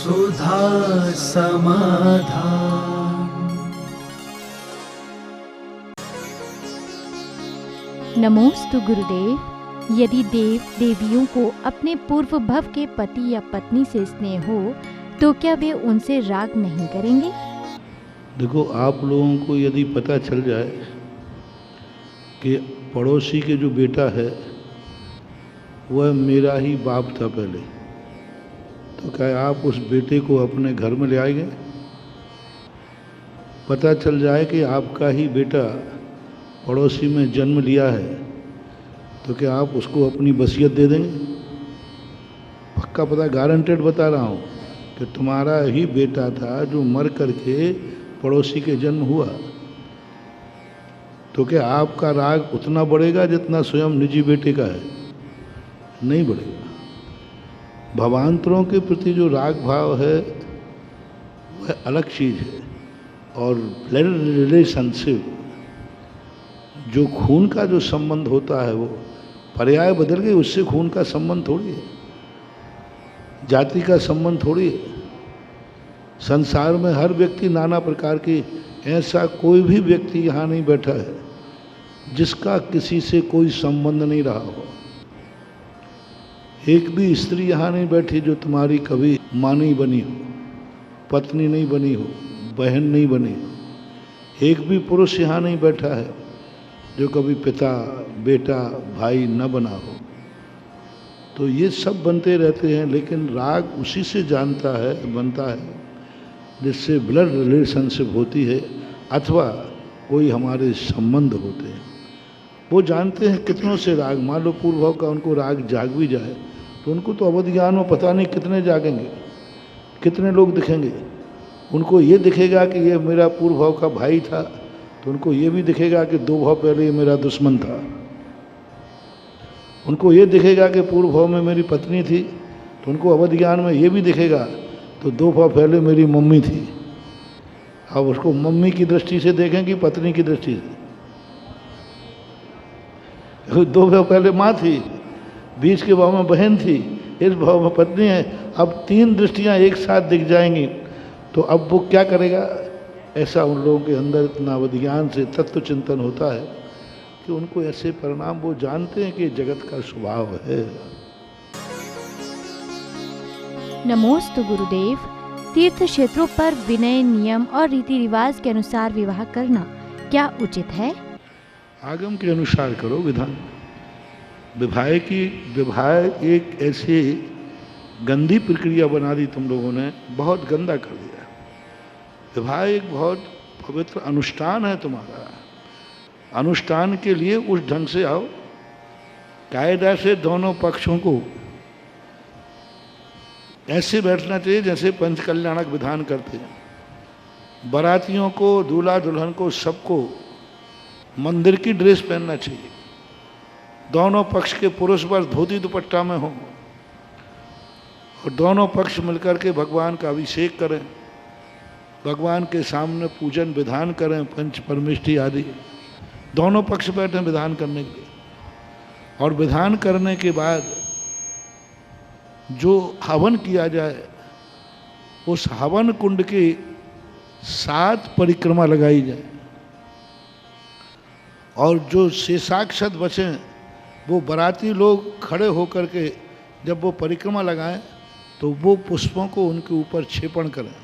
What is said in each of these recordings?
सुधा समाधान। नमोस्तु गुरुदेव। यदि देव देवियों को अपने पूर्व भव के पति या पत्नी से स्नेह हो तो क्या वे उनसे राग नहीं करेंगे? देखो, आप लोगों को यदि पता चल जाए कि पड़ोसी के जो बेटा है वह मेरा ही बाप था पहले, तो क्या आप उस बेटे को अपने घर में ले आएंगे? पता चल जाए कि आपका ही बेटा पड़ोसी में जन्म लिया है, तो क्या आप उसको अपनी वसीयत दे देंगे? पक्का पता, गारंटेड बता रहा हूँ कि तुम्हारा ही बेटा था जो मर करके पड़ोसी के जन्म हुआ, तो क्या आपका राग उतना बढ़ेगा जितना स्वयं निजी बेटे का है? नहीं बढ़ेगा। भवांतरों के प्रति जो राग भाव है वह अलग चीज़ है, और ब्लड रिलेशनशिप, जो खून का जो संबंध होता है वो पर्याय बदल गई, उससे खून का संबंध थोड़ी है, जाति का संबंध थोड़ी है। संसार में हर व्यक्ति नाना प्रकार की, ऐसा कोई भी व्यक्ति यहाँ नहीं बैठा है जिसका किसी से कोई संबंध नहीं रहा हो। एक भी स्त्री यहाँ नहीं बैठी जो तुम्हारी कभी माँ नहीं बनी हो, पत्नी नहीं बनी हो, बहन नहीं बनी हो। एक भी पुरुष यहाँ नहीं बैठा है जो कभी पिता, बेटा, भाई न बना हो। तो ये सब बनते रहते हैं, लेकिन राग उसी से बनता है जिससे ब्लड रिलेशनशिप होती है अथवा कोई हमारे संबंध होते हैं। वो जानते हैं कितनों से राग, मान लो पूर्व भाव का उनको राग जाग भी जाए तो उनको तो अवध ज्ञान में पता नहीं कितने जागेंगे, कितने लोग दिखेंगे। उनको ये दिखेगा कि ये मेरा पूर्व भाव का भाई था, तो उनको ये भी दिखेगा कि 2 भाव पहले ये मेरा दुश्मन था। उनको ये दिखेगा कि पूर्व भाव में मेरी पत्नी थी, तो उनको अवध ज्ञान में ये भी दिखेगा तो 2 भाव पहले मेरी मम्मी थी। अब उसको मम्मी की दृष्टि से देखें कि पत्नी की दृष्टि से? 2 भाव पहले माँ थी, बीच के भाव में बहन थी, इस भाव में पत्नी है। अब 3 दृष्टियाँ एक साथ दिख जाएंगी, तो अब वो क्या करेगा? ऐसा उन लोगों के अंदर इतना विज्ञान से तत्व चिंतन होता है कि उनको ऐसे परिणाम, वो जानते हैं कि जगत का स्वभाव है। नमोस्तु गुरुदेव। तीर्थ क्षेत्रों पर विनय, नियम और रीति रिवाज के अनुसार विवाह करना क्या उचित है? आगम के अनुसार करो विधान। विवाह एक ऐसी गंदी प्रक्रिया बना दी तुम लोगों ने, बहुत गंदा कर दिया। विवाह एक बहुत पवित्र अनुष्ठान है तुम्हारा। अनुष्ठान के लिए उस ढंग से आओ, कायदा से दोनों पक्षों को ऐसे बैठना चाहिए जैसे पंच कल्याणक विधान करते हैं। बारातियों को, दूल्हा दुल्हन को, सबको मंदिर की ड्रेस पहनना चाहिए। दोनों पक्ष के पुरुष वर्ग धोती दुपट्टा में हो और दोनों पक्ष मिलकर के भगवान का अभिषेक करें, भगवान के सामने पूजन विधान करें, पंच परमेष्टि आदि। दोनों पक्ष बैठे विधान करने के लिए, और विधान करने के बाद जो हवन किया जाए, उस हवन कुंड की 7 परिक्रमा लगाई जाए, और जो शेषाक्षत बचें वो बाराती लोग खड़े होकर के जब वो परिक्रमा लगाएं तो वो पुष्पों को उनके ऊपर क्षेपण करें,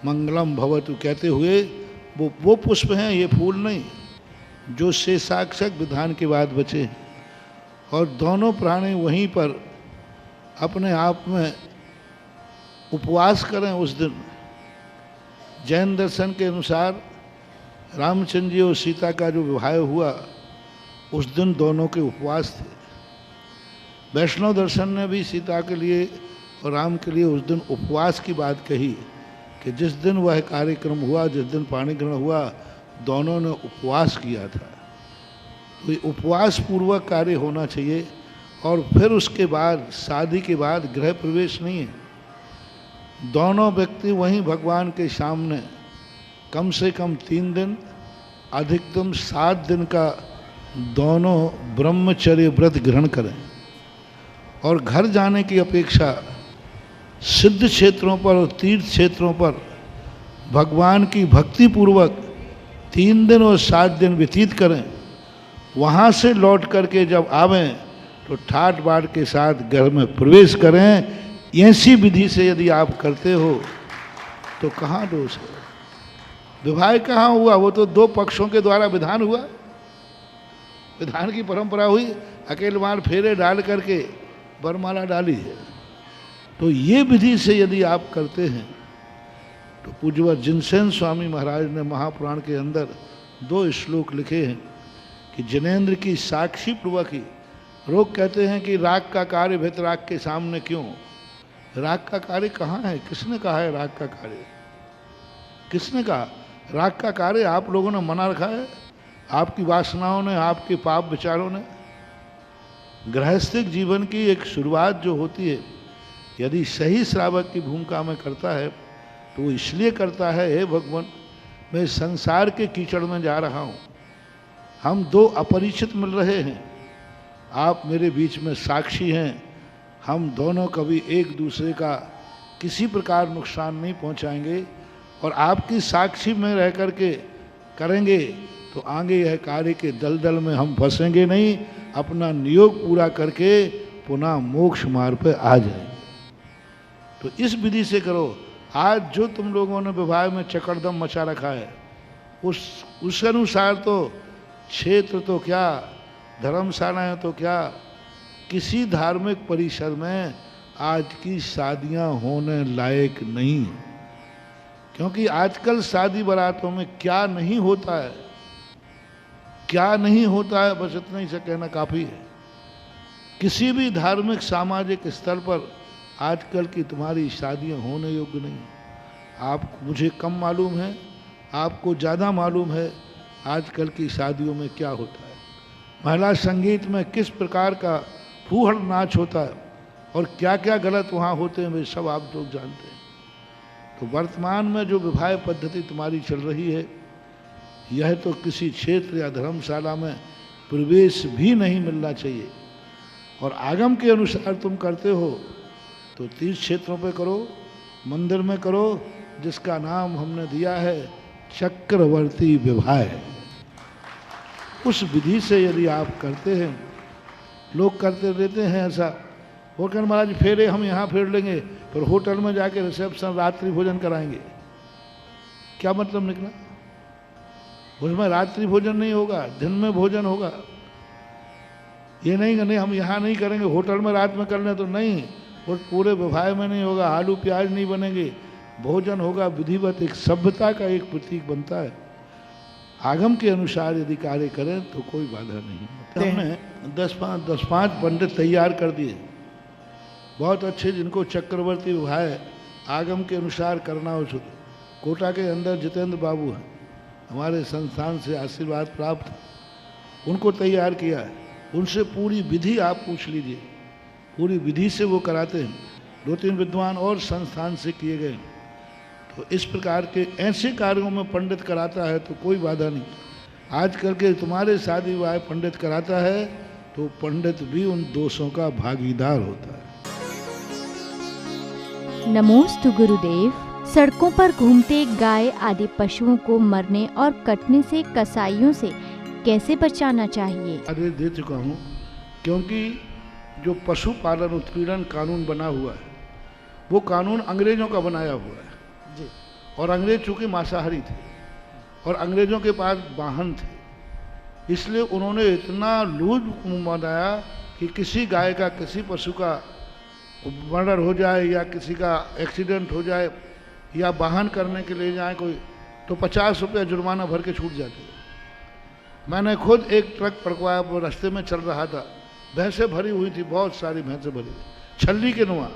मंगलम भवतु कहते हुए। वो पुष्प हैं, ये फूल नहीं, जो शेषाक्षत विधान के बाद बचे हैं। और दोनों प्राणी वहीं पर अपने आप में उपवास करें उस दिन। जैन दर्शन के अनुसार रामचंद्र जी और सीता का जो विवाह हुआ उस दिन दोनों के उपवास थे। वैष्णव दर्शन ने भी सीता के लिए और राम के लिए उस दिन उपवास की बात कही कि जिस दिन वह कार्यक्रम हुआ, जिस दिन पाणी ग्रहण हुआ, दोनों ने उपवास किया था। तो ये उपवास पूर्वक कार्य होना चाहिए। और फिर उसके बाद, शादी के बाद गृह प्रवेश नहीं है। दोनों व्यक्ति वहीं भगवान के सामने कम से कम 3 दिन, अधिकतम 7 दिन का दोनों ब्रह्मचर्य व्रत ग्रहण करें। और घर जाने की अपेक्षा सिद्ध क्षेत्रों पर और तीर्थ क्षेत्रों पर भगवान की भक्ति पूर्वक 3 दिन और 7 दिन व्यतीत करें, वहाँ से लौट करके जब आवें तो ठाट बाट के साथ घर में प्रवेश करें। ऐसी विधि से यदि आप करते हो तो कहाँ दोष है? विवाह कहाँ हुआ? वो तो 2 पक्षों के द्वारा विधान हुआ, विधान की परंपरा हुई, अकेलवार फेरे डाल करके वरमाला डाली है। तो ये विधि से यदि आप करते हैं तो पूज्यवर जिनसेन स्वामी महाराज ने महापुराण के अंदर 2 श्लोक लिखे हैं कि जिनेन्द्र की साक्षी पूर्वक ही। लोग कहते हैं कि राग का कार्य भितराग के सामने क्यों? राग का कार्य कहाँ है? किसने कहा है राग का कार्य? किसने कहा? राग का कार्य आप लोगों ने मना रखा है, आपकी वासनाओं ने, आपके पाप विचारों ने। गृहस्थिक जीवन की एक शुरुआत जो होती है, यदि सही श्रावक की भूमिका में करता है तो वो इसलिए करता है, हे भगवान मैं संसार के कीचड़ में जा रहा हूँ, हम 2 अपरिचित मिल रहे हैं, आप मेरे बीच में साक्षी हैं, हम दोनों कभी एक दूसरे का किसी प्रकार नुकसान नहीं पहुंचाएंगे, और आपकी साक्षी में रह कर के करेंगे तो आगे यह कार्य के दलदल में हम फंसेंगे नहीं, अपना नियोग पूरा करके पुनः मोक्ष मार्ग पर आ जाएंगे। तो इस विधि से करो। आज जो तुम लोगों ने विवाह में चकड़दम मचा रखा है, उस अनुसार तो क्षेत्र तो क्या, धर्मशालाएं तो क्या, किसी धार्मिक परिसर में आज की शादियां होने लायक नहीं। क्योंकि आजकल शादी बारातों में क्या नहीं होता है, क्या नहीं होता है, बस इतना ही से कहना काफ़ी है। किसी भी धार्मिक सामाजिक स्तर पर आजकल की तुम्हारी शादियां होने योग्य नहीं। आप, मुझे कम मालूम है, आपको ज़्यादा मालूम है आजकल की शादियों में क्या होता है। महिला संगीत में किस प्रकार का फूहड़ नाच होता है और क्या क्या गलत वहाँ होते हैं, वे सब आप लोग जानते हैं। तो वर्तमान में जो विवाह पद्धति तुम्हारी चल रही है, यह तो किसी क्षेत्र या धर्मशाला में प्रवेश भी नहीं मिलना चाहिए। और आगम के अनुसार तुम करते हो तो तीर्थ क्षेत्रों पे करो, मंदिर में करो, जिसका नाम हमने दिया है चक्रवर्ती विवाह। उस विधि से यदि आप करते हैं, लोग करते रहते हैं ऐसा, वो कहते महाराज फेरे हम यहाँ फेर लेंगे, फिर होटल में जाके रिसेप्शन रात्रि भोजन कराएंगे। क्या मतलब निकला? उसमें रात्रि भोजन नहीं होगा, दिन में भोजन होगा। ये नहीं हम यहाँ नहीं करेंगे, होटल में रात में कर लें तो नहीं, और पूरे विवाह में नहीं होगा, आलू प्याज नहीं बनेंगे, भोजन होगा विधिवत, एक सभ्यता का एक प्रतीक बनता है। आगम के अनुसार यदि कार्य करें तो कोई बाधा नहीं। हमने 10-5 पंडित तैयार कर दिए, बहुत अच्छे, जिनको चक्रवर्ती विवाह आगम के अनुसार करना हो। कोटा के अंदर जितेंद्र बाबू हैं, हमारे संस्थान से आशीर्वाद प्राप्त, उनको तैयार किया है। उनसे पूरी विधि आप पूछ लीजिए, पूरी विधि से वो कराते हैं। 2-3 विद्वान और संस्थान से किए गए। तो इस प्रकार के ऐसे कार्यों में पंडित कराता है तो कोई बाधा नहीं। आजकल के तुम्हारे शादी विवाह पंडित कराता है तो पंडित भी उन दोषों का भागीदार होता है। नमोस्तु गुरुदेव। सड़कों पर घूमते गाय आदि पशुओं को मरने और कटने से कसाईयों से कैसे बचाना चाहिए? आदेश दे चुका हूँ, क्योंकि जो पशुपालन उत्पीड़न कानून बना हुआ है, वो कानून अंग्रेजों का बनाया हुआ है जी। और अंग्रेज चूँकि मांसाहारी थे और अंग्रेजों के पास वाहन थे, इसलिए उन्होंने इतना लूज बनाया कि किसी गाय का, किसी पशु का मर्डर हो जाए या किसी का एक्सीडेंट हो जाए या वाहन करने के लिए जाए कोई, तो 50 रुपये जुर्माना भर के छूट जाते। मैंने खुद एक ट्रक पकड़वाया, वो रास्ते में चल रहा था, भैंसें भरी हुई थी, बहुत सारी भैंसें भरी, छल्ली के नुआ।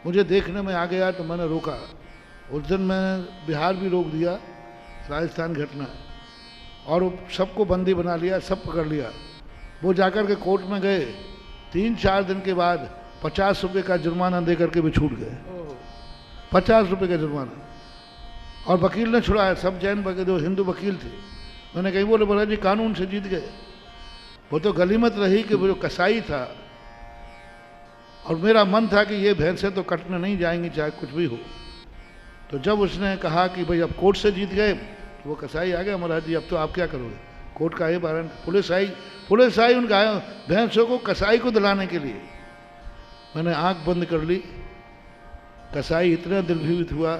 मुझे देखने में आ गया तो मैंने रोका। उस दिन मैंने बिहार भी रोक दिया, राजस्थान घटना, और सबको बंदी बना लिया, सब पकड़ लिया। वो जाकर के कोर्ट में गए, 3-4 दिन के बाद 50 रुपये का जुर्माना दे करके भी छूट गए। 50 रुपये का जुर्माना, और वकील ने छुड़ाया। सब जैन वकील, जो हिंदू वकील थे, मैंने कहीं बोला जी कानून से जीत गए। वो तो गलीमत रही कि वो जो कसाई था और मेरा मन था कि ये भैंसें तो कटने नहीं जाएंगी चाहे कुछ भी हो। तो जब उसने कहा कि भाई अब कोर्ट से जीत गए, तो वो कसाई आ गया, महाराज जी अब तो आप क्या करोगे, कोर्ट का ये बारन, पुलिस आई उन गायों भैंसों को कसाई को दिलाने के लिए। मैंने आंख बंद कर ली। कसाई इतना दिलभीत हुआ,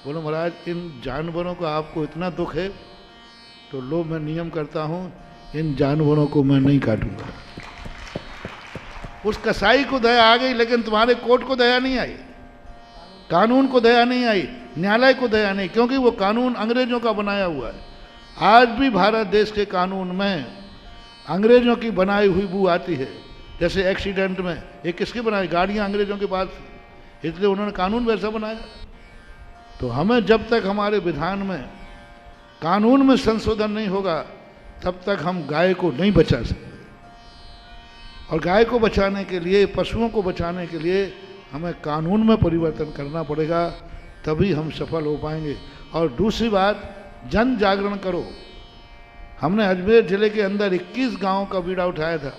बोलो महाराज इन जानवरों को आपको इतना दुख है तो लो मैं नियम करता हूँ, इन जानवरों को मैं नहीं काटूंगा। उस कसाई को दया आ गई, लेकिन तुम्हारे कोर्ट को दया नहीं आई, कानून को दया नहीं आई, न्यायालय को दया नहीं, क्योंकि वो कानून अंग्रेजों का बनाया हुआ है। आज भी भारत देश के कानून में अंग्रेजों की बनाई हुई बू आती है। जैसे एक्सीडेंट में ये किसकी बनाई, गाड़ियां अंग्रेजों के पास थी, इसलिए उन्होंने कानून वैसा बनाया। तो हमें जब तक हमारे विधान में कानून में संशोधन नहीं होगा तब तक हम गाय को नहीं बचा सकते। और गाय को बचाने के लिए, पशुओं को बचाने के लिए हमें कानून में परिवर्तन करना पड़ेगा, तभी हम सफल हो पाएंगे। और दूसरी बात, जन जागरण करो। हमने अजमेर जिले के अंदर 21 गांवों का बीड़ा उठाया था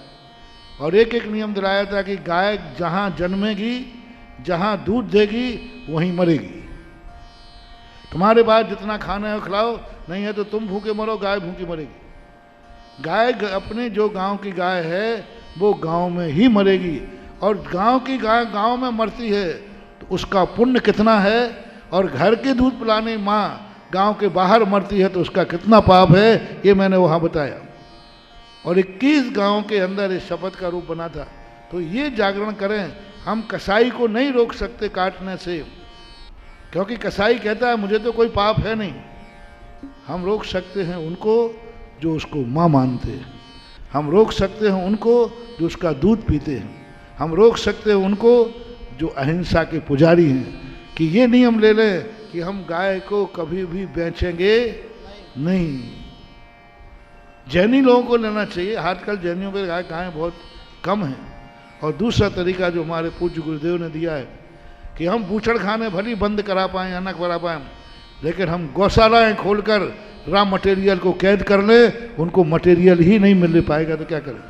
और एक एक नियम दिलाया था कि गाय जहां जन्मेगी, जहां दूध देगी वहीं मरेगी। तुम्हारे पास जितना खाना है खिलाओ, नहीं है तो तुम भूखे मरो, गाय भूखी मरेगी। गाय अपने जो गांव की गाय है वो गांव में ही मरेगी, और गांव की गाय गांव में मरती है तो उसका पुण्य कितना है, और घर के दूध पिलाने माँ गांव के बाहर मरती है तो उसका कितना पाप है, ये मैंने वहाँ बताया। और 21 गांवों के अंदर इस शपथ का रूप बना था। तो ये जागरण करें। हम कसाई को नहीं रोक सकते काटने से, क्योंकि कसाई कहता है मुझे तो कोई पाप है नहीं। हम रोक सकते हैं उनको जो उसको माँ मानते हैं, हम रोक सकते हैं उनको जो उसका दूध पीते हैं, हम रोक सकते हैं उनको जो अहिंसा के पुजारी हैं, कि ये नियम ले लें कि हम गाय को कभी भी बेचेंगे नहीं। जैनी लोगों को लेना चाहिए, आजकल जैनियों के गाय बहुत कम हैं। और दूसरा तरीका जो हमारे पूज्य गुरुदेव ने दिया है कि हम बूचड़ खाने भली बंद करा पाएँ या न करा पाएँ, लेकिन हम गौशालाएँ खोलकर रॉ मटेरियल को कैद कर ले, उनको मटेरियल ही नहीं मिल पाएगा तो क्या करें,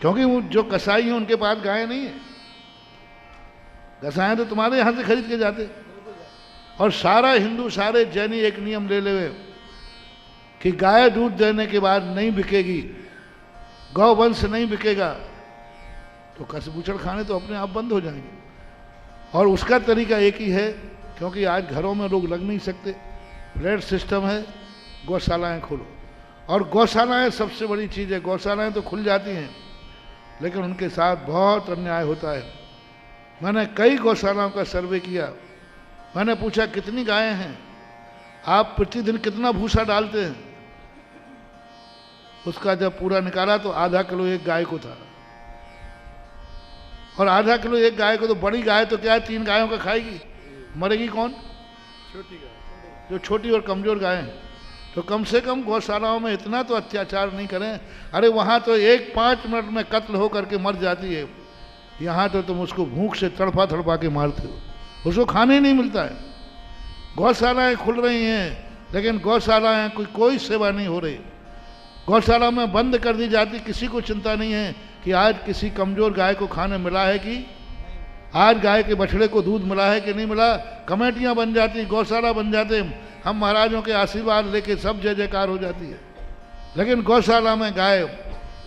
क्योंकि वो जो कसाई हैं उनके पास गाय नहीं है। कसाई तो तुम्हारे यहाँ से खरीद के जाते। और सारा हिंदू, सारे जैनी एक नियम ले ले कि गाय दूध देने के बाद नहीं बिकेगी, गौवंश नहीं बिकेगा, तो बूचड़ खाने तो अपने आप बंद हो जाएंगे। और उसका तरीका एक ही है, क्योंकि आज घरों में लोग लग नहीं सकते, फ्लैट सिस्टम है, गौशालाएं खोलो। और गौशालाएं सबसे बड़ी चीज़ है। गौशालाएं तो खुल जाती हैं लेकिन उनके साथ बहुत अन्याय होता है। मैंने कई गौशालाओं का सर्वे किया, मैंने पूछा कितनी गायें हैं, आप प्रतिदिन कितना भूसा डालते हैं। उसका जब पूरा निकाला तो आधा किलो एक गाय को था। और आधा किलो एक गाय को, तो बड़ी गाय तो क्या है, 3 गायों का खाएगी, मरेगी कौन, छोटी गाय, जो छोटी और कमजोर गाय हैं। तो कम से कम गौशालाओं में इतना तो अत्याचार नहीं करें। अरे वहाँ तो 5 मिनट में कत्ल हो करके मर जाती है, यहाँ तो तुम उसको भूख से तड़पा तड़पा के मारते हो, उसको खाने नहीं मिलता है। गौशालाएं खुल रही हैं लेकिन गौशालाएं कोई सेवा नहीं हो रही। गौशाला में बंद कर दी जाती, किसी को चिंता नहीं है कि आज किसी कमजोर गाय को खाने मिला है कि आज गाय के बछड़े को दूध मिला है कि नहीं मिला। कमेटियां बन जाती, गौशाला बन जाते, हम महाराजों के आशीर्वाद लेके सब जय जयकार हो जाती है। लेकिन गौशाला में गाय,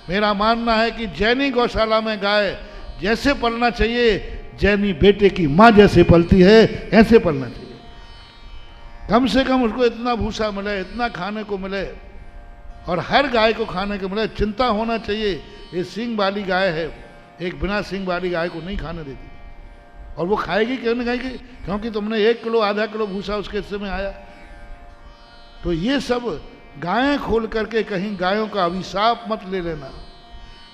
मेरा मानना है कि जैनी गौशाला में गाय जैसे पलना चाहिए, जैनी बेटे की माँ जैसे पलती है ऐसे पलना चाहिए। कम से कम उसको इतना भूसा मिले, इतना खाने को मिले, और हर गाय को खाने को मिले। चिंता होना चाहिए, ये सींग वाली गाय है, एक बिना सींग वाली गाय को नहीं खाने देती। और वो खाएगी क्यों नहीं खाएगी, क्योंकि तुमने 1 किलो आधा किलो भूसा उसके हिस्से में आया। तो ये सब गायें खोल करके कहीं गायों का अभिशाप मत ले लेना।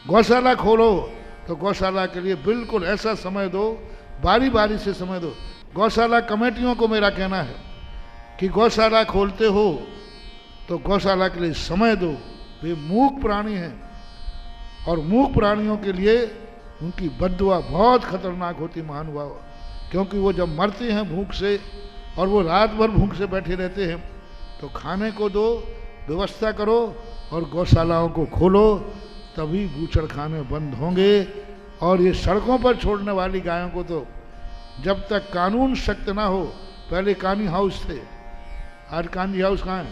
गौशाला खोलो तो गौशाला के लिए बिल्कुल ऐसा समय दो, बारी बारी से समय दो। गौशाला कमेटियों को मेरा कहना है कि गौशाला खोलते हो तो गौशाला के लिए समय दो। वे मूक प्राणी हैं और मूक प्राणियों के लिए उनकी बद्दुआ बहुत खतरनाक होती महानुभाव, क्योंकि वो जब मरते हैं भूख से और वो रात भर भूख से बैठे रहते हैं, तो खाने को दो, व्यवस्था करो और गौशालाओं को खोलो, तभी बूचड़ खाने बंद होंगे। और ये सड़कों पर छोड़ने वाली गायों को तो जब तक कानून सख्त ना हो, पहले कानी हाउस थे, आज कांजी हाउस कहाँ है?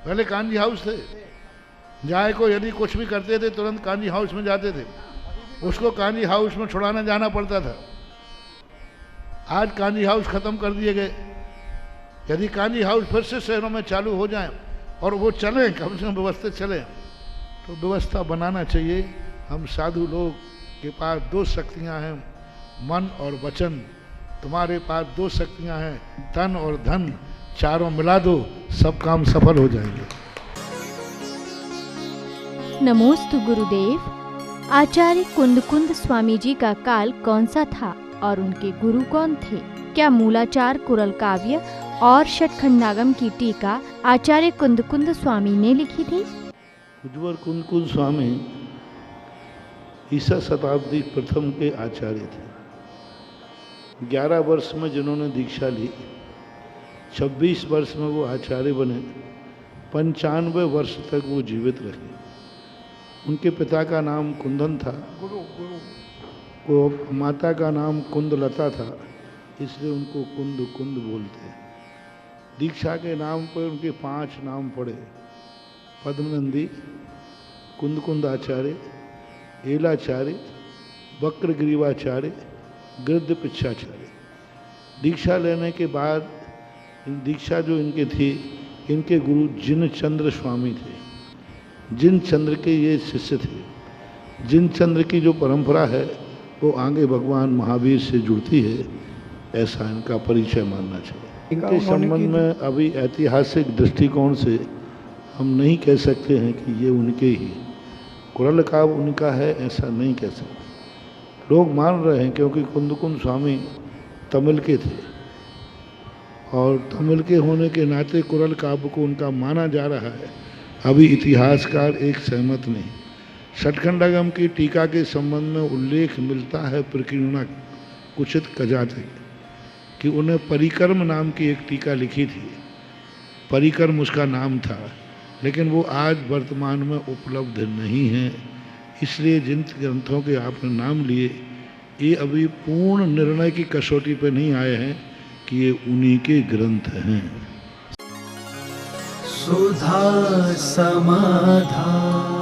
पहले कांजी हाउस थे। गाय को यदि कुछ भी करते थे तुरंत कांजी हाउस में जाते थे, उसको कांजी हाउस में छुड़ाने जाना पड़ता था। आज कांजी हाउस खत्म कर दिए गए। यदि कांजी हाउस फिर से शहरों में चालू हो जाए और वो चले, कम से कम व्यवस्थित चले, तो व्यवस्था बनाना चाहिए। हम साधु लोग के पास दो शक्तियां हैं, मन और वचन। तुम्हारे पास दो शक्तियां हैं, तन और धन, चारों मिला दो, सब काम सफल हो जाएंगे। नमोस्तु गुरुदेव। आचार्य कुंद स्वामी जी का काल कौन सा था और उनके गुरु कौन थे? क्या मूलाचार, कुरल काव्य और षटखंडागम की टीका आचार्य कुंद स्वामी ने लिखी थी? उज्ज्वल कुंद स्वामी ईसा शताब्दी प्रथम के आचार्य थे। 11 वर्ष में जिन्होंने दीक्षा ली, 26 वर्ष में वो आचार्य बने, 95 वर्ष तक वो जीवित रहे। उनके पिता का नाम कुंदन था, को माता का नाम कुंदलता था, इसलिए उनको कुंद बोलते हैं। दीक्षा के नाम पर उनके 5 नाम पड़े: पद्मनंदी, कुंद आचार्य, एलाचार्य, वक्रग्रीवाचार्य, गृध्र पिच्छाचार्य। दीक्षा लेने के बाद दीक्षा जो इनके थी, इनके गुरु जिनचंद्र स्वामी थे। जिनचंद्र के ये शिष्य थे। जिनचंद्र की जो परंपरा है वो आगे भगवान महावीर से जुड़ती है, ऐसा इनका परिचय मानना चाहिए। इनके संबंध में अभी ऐतिहासिक दृष्टिकोण से हम नहीं कह सकते हैं कि ये उनके ही कुरल काव्य उनका है, ऐसा नहीं कह सकते। लोग मान रहे हैं क्योंकि कुंद स्वामी तमिल के थे और तमिल के होने के नाते कुरल काव्य को उनका माना जा रहा है। अभी इतिहासकार एक सहमत नहीं। षटखंडागम की टीका के संबंध में उल्लेख मिलता है प्रकीर्णक कुचित कजाते कि उन्हें परिक्रम नाम की एक टीका लिखी थी। परिक्रम उसका नाम था, लेकिन वो आज वर्तमान में उपलब्ध नहीं है। इसलिए जिन ग्रंथों के आपने नाम लिए, ये अभी पूर्ण निर्णय की कसौटी पे नहीं आए हैं कि ये उन्हीं के ग्रंथ हैं। सुधा समाधान।